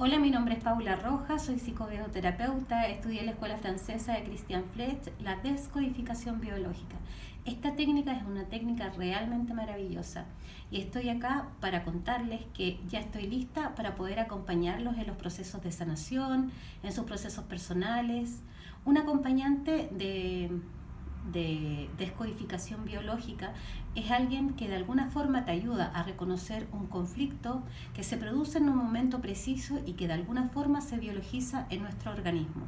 Hola, mi nombre es Paula Rojas, soy psicobioterapeuta, estudié en la Escuela Francesa de Christian Fletch la descodificación biológica. Esta técnica es una técnica realmente maravillosa y estoy acá para contarles que ya estoy lista para poder acompañarlos en los procesos de sanación, en sus procesos personales. Un acompañante de descodificación biológica es alguien que de alguna forma te ayuda a reconocer un conflicto que se produce en un momento preciso y que de alguna forma se biologiza en nuestro organismo.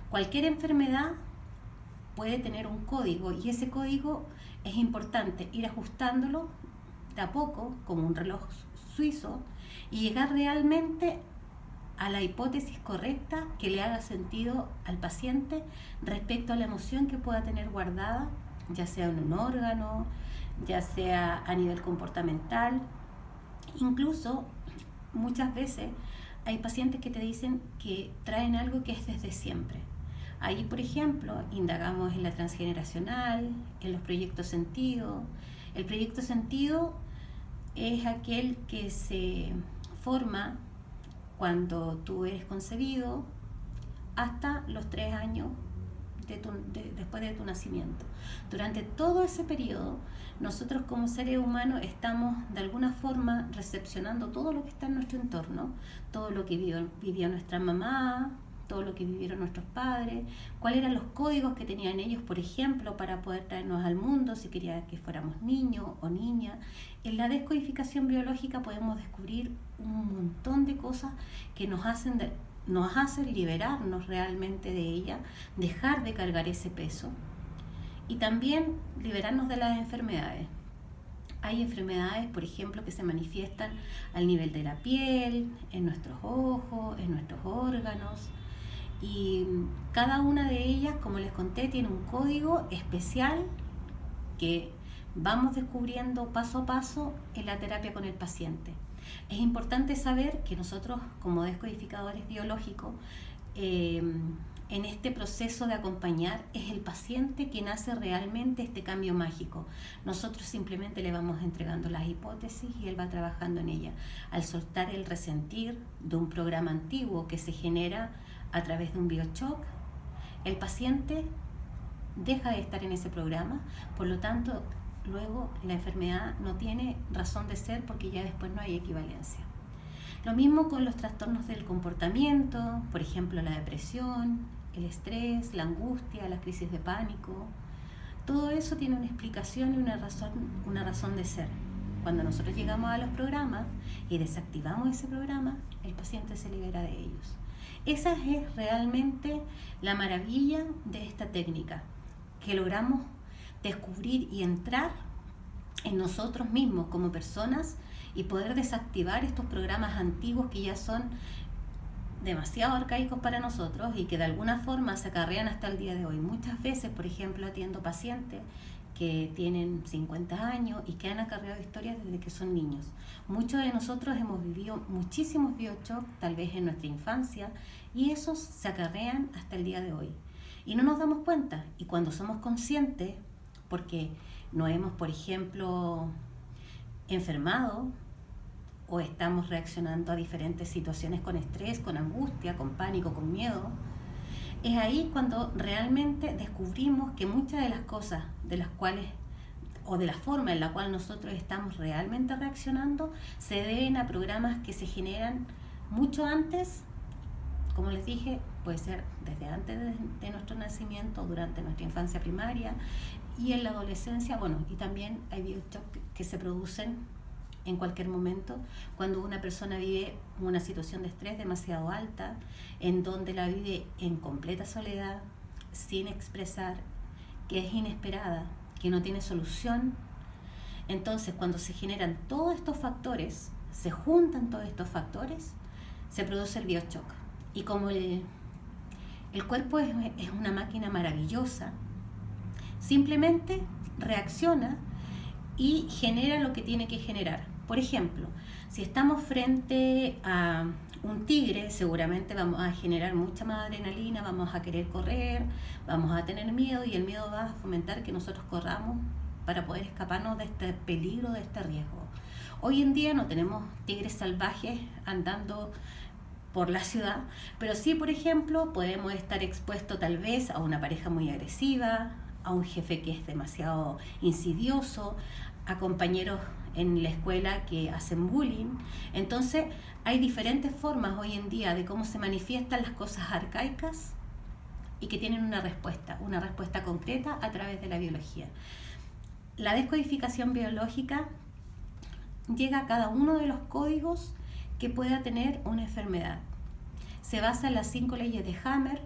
Cualquier enfermedad puede tener un código y ese código es importante ir ajustándolo de a poco como un reloj suizo y llegar realmente a la hipótesis correcta que le haga sentido al paciente respecto a la emoción que pueda tener guardada, ya sea en un órgano, ya sea a nivel comportamental. Incluso muchas veces hay pacientes que te dicen que traen algo que es desde siempre. Ahí, por ejemplo, indagamos en la transgeneracional, en los proyectos sentido. El proyecto sentido es aquel que se forma cuando tú eres concebido hasta los 3 años después de tu nacimiento. Durante todo ese periodo, nosotros como seres humanos estamos de alguna forma recepcionando todo lo que está en nuestro entorno, todo lo que vivió nuestra mamá, todo lo que vivieron nuestros padres, cuáles eran los códigos que tenían ellos, por ejemplo, para poder traernos al mundo, si querían que fuéramos niños o niñas. En la descodificación biológica podemos descubrir un montón de cosas que nos hacen liberarnos realmente de ella, dejar de cargar ese peso y también liberarnos de las enfermedades. Hay enfermedades, por ejemplo, que se manifiestan al nivel de la piel, en nuestros ojos, en nuestros órganos, y cada una de ellas, como les conté, tiene un código especial que vamos descubriendo paso a paso en la terapia con el paciente. Es importante saber que nosotros, como descodificadores biológicos, en este proceso de acompañar, es el paciente quien hace realmente este cambio mágico. Nosotros simplemente le vamos entregando las hipótesis y él va trabajando en ella. Al soltar el resentir de un programa antiguo que se genera a través de un biochoc, el paciente deja de estar en ese programa, por lo tanto, luego la enfermedad no tiene razón de ser porque ya después no hay equivalencia. Lo mismo con los trastornos del comportamiento, por ejemplo la depresión, el estrés, la angustia, la crisis de pánico. Todo eso tiene una explicación y una razón de ser. Cuando nosotros llegamos a los programas y desactivamos ese programa, el paciente se libera de ellos. Esa es realmente la maravilla de esta técnica, que logramos descubrir y entrar en nosotros mismos como personas y poder desactivar estos programas antiguos que ya son demasiado arcaicos para nosotros y que de alguna forma se acarrean hasta el día de hoy. Muchas veces, por ejemplo, atiendo pacientes que tienen 50 años y que han acarreado historias desde que son niños. Muchos de nosotros hemos vivido muchísimos biochocs, tal vez en nuestra infancia, y esos se acarrean hasta el día de hoy. Y no nos damos cuenta, y cuando somos conscientes, porque nos hemos, por ejemplo, enfermado o estamos reaccionando a diferentes situaciones con estrés, con angustia, con pánico, con miedo, es ahí cuando realmente descubrimos que muchas de las cosas de las cuales o de la forma en la cual nosotros estamos realmente reaccionando se deben a programas que se generan mucho antes. Como les dije, puede ser desde antes de nuestro nacimiento, durante nuestra infancia primaria y en la adolescencia, bueno, y también hay biochocs que se producen en cualquier momento cuando una persona vive una situación de estrés demasiado alta, en donde la vive en completa soledad, sin expresar, que es inesperada, que no tiene solución. Entonces, cuando se generan todos estos factores, se juntan todos estos factores, se produce el biochoc. Y como el cuerpo es una máquina maravillosa, simplemente reacciona y genera lo que tiene que generar. Por ejemplo, si estamos frente a un tigre, seguramente vamos a generar mucha más adrenalina, vamos a querer correr, vamos a tener miedo y el miedo va a fomentar que nosotros corramos para poder escaparnos de este peligro, de este riesgo. Hoy en día no tenemos tigres salvajes andando por la ciudad, pero sí, por ejemplo, podemos estar expuestos tal vez a una pareja muy agresiva, a un jefe que es demasiado insidioso, a compañeros en la escuela que hacen bullying. Entonces, hay diferentes formas hoy en día de cómo se manifiestan las cosas arcaicas y que tienen una respuesta concreta a través de la biología. La descodificación biológica llega a cada uno de los códigos que pueda tener una enfermedad. Se basa en las 5 leyes de Hammer,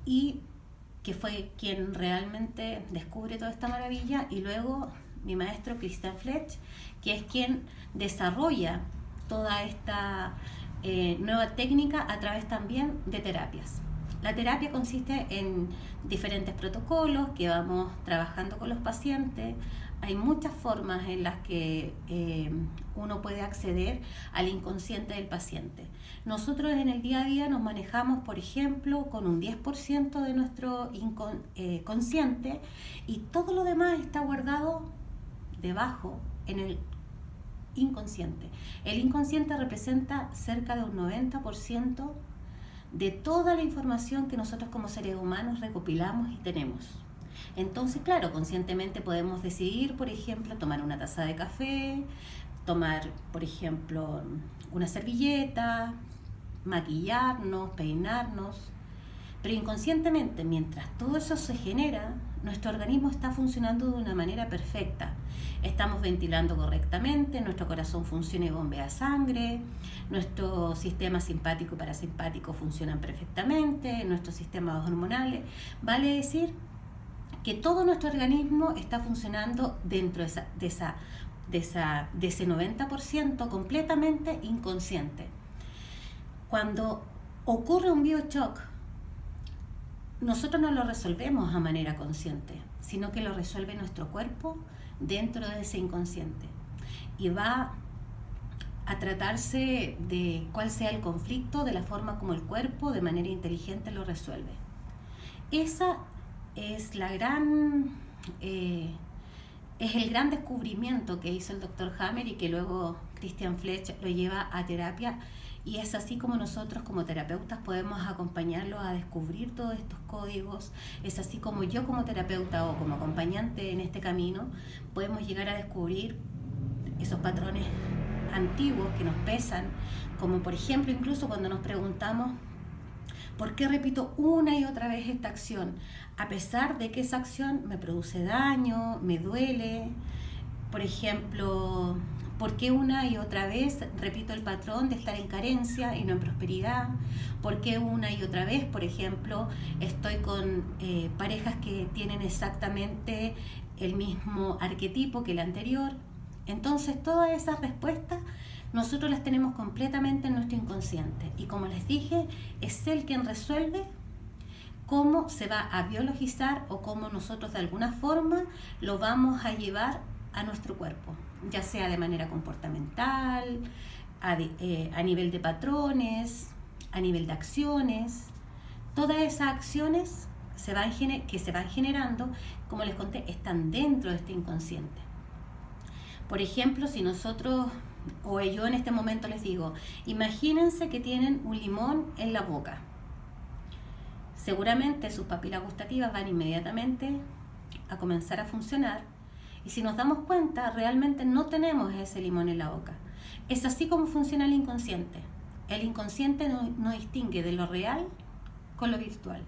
y que fue quien realmente descubre toda esta maravilla, y luego mi maestro Christian Fletch, que es quien desarrolla toda esta nueva técnica a través también de terapias. La terapia consiste en diferentes protocolos que vamos trabajando con los pacientes. Hay muchas formas en las que uno puede acceder al inconsciente del paciente. Nosotros en el día a día nos manejamos, por ejemplo, con un 10% de nuestro consciente, y todo lo demás está guardado debajo en el inconsciente. El inconsciente representa cerca de un 90% de toda la información que nosotros como seres humanos recopilamos y tenemos. Entonces, claro, conscientemente podemos decidir, por ejemplo, tomar una taza de café, tomar, por ejemplo, una servilleta, maquillarnos, peinarnos, pero inconscientemente, mientras todo eso se genera, nuestro organismo está funcionando de una manera perfecta. Estamos ventilando correctamente, nuestro corazón funciona y bombea sangre, nuestro sistema simpático y parasimpático funcionan perfectamente, nuestros sistemas hormonales. Vale decir que todo nuestro organismo está funcionando dentro de ese 90% completamente inconsciente. Cuando ocurre un bioshock, nosotros no lo resolvemos a manera consciente, sino que lo resuelve nuestro cuerpo dentro de ese inconsciente. Y va a tratarse de cuál sea el conflicto, de la forma como el cuerpo de manera inteligente lo resuelve. Esa es es el gran descubrimiento que hizo el Dr. Hammer, y que luego Christian Fletch lo lleva a terapia, y es así como nosotros como terapeutas podemos acompañarlos a descubrir todos estos códigos. Es así como yo como terapeuta o como acompañante en este camino podemos llegar a descubrir esos patrones antiguos que nos pesan, como por ejemplo incluso cuando nos preguntamos ¿por qué repito una y otra vez esta acción? A pesar de que esa acción me produce daño, me duele. Por ejemplo, ¿por qué una y otra vez repito el patrón de estar en carencia y no en prosperidad? ¿Por qué una y otra vez, por ejemplo, estoy con parejas que tienen exactamente el mismo arquetipo que el anterior? Entonces, todas esas respuestas nosotros las tenemos completamente en nuestro inconsciente, y como les dije, es él quien resuelve cómo se va a biologizar o cómo nosotros de alguna forma lo vamos a llevar a nuestro cuerpo, ya sea de manera comportamental, a nivel de patrones, a nivel de acciones. Todas esas acciones que se van generando, como les conté, están dentro de este inconsciente. Por ejemplo, si nosotros, o yo en este momento les digo, imagínense que tienen un limón en la boca. Seguramente sus papilas gustativas van inmediatamente a comenzar a funcionar, y si nos damos cuenta, realmente no tenemos ese limón en la boca. Es así como funciona el inconsciente. El inconsciente no distingue de lo real con lo virtual.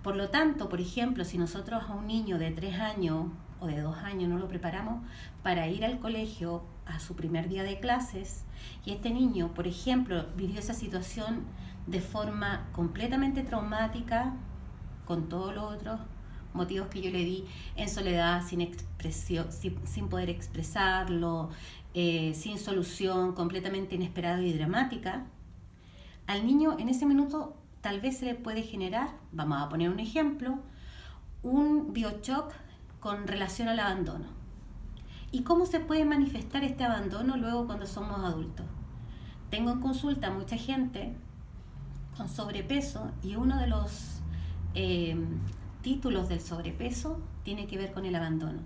Por lo tanto, por ejemplo, si nosotros a un niño de 3 años o de 2 años no lo preparamos para ir al colegio a su primer día de clases, y este niño, por ejemplo, vivió esa situación de forma completamente traumática, con todos los otros motivos que yo le di, en soledad, sin expresión, sin poder expresarlo, sin solución, completamente inesperada y dramática, al niño en ese minuto tal vez se le puede generar, vamos a poner un ejemplo, un bioshock con relación al abandono. ¿Y cómo se puede manifestar este abandono luego cuando somos adultos? Tengo en consulta mucha gente con sobrepeso, y uno de los títulos del sobrepeso tiene que ver con el abandono.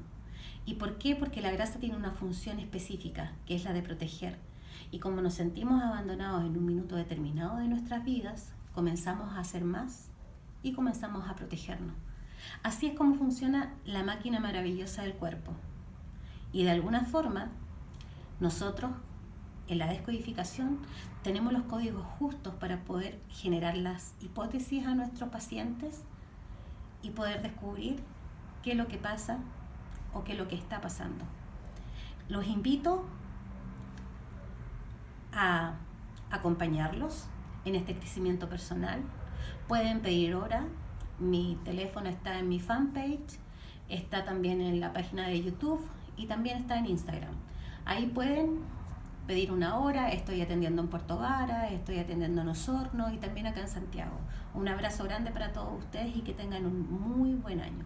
¿Y por qué? Porque la grasa tiene una función específica, que es la de proteger. Y como nos sentimos abandonados en un minuto determinado de nuestras vidas, comenzamos a hacer más y comenzamos a protegernos. Así es como funciona la máquina maravillosa del cuerpo. Y de alguna forma, nosotros en la descodificación tenemos los códigos justos para poder generar las hipótesis a nuestros pacientes y poder descubrir qué es lo que pasa o qué es lo que está pasando. Los invito a acompañarlos en este crecimiento personal. Pueden pedir hora, mi teléfono está en mi fanpage, está también en la página de YouTube y también está en Instagram. Ahí pueden pedir una hora. Estoy atendiendo en Puerto Vara, estoy atendiendo en Osorno y también acá en Santiago. Un abrazo grande para todos ustedes y que tengan un muy buen año.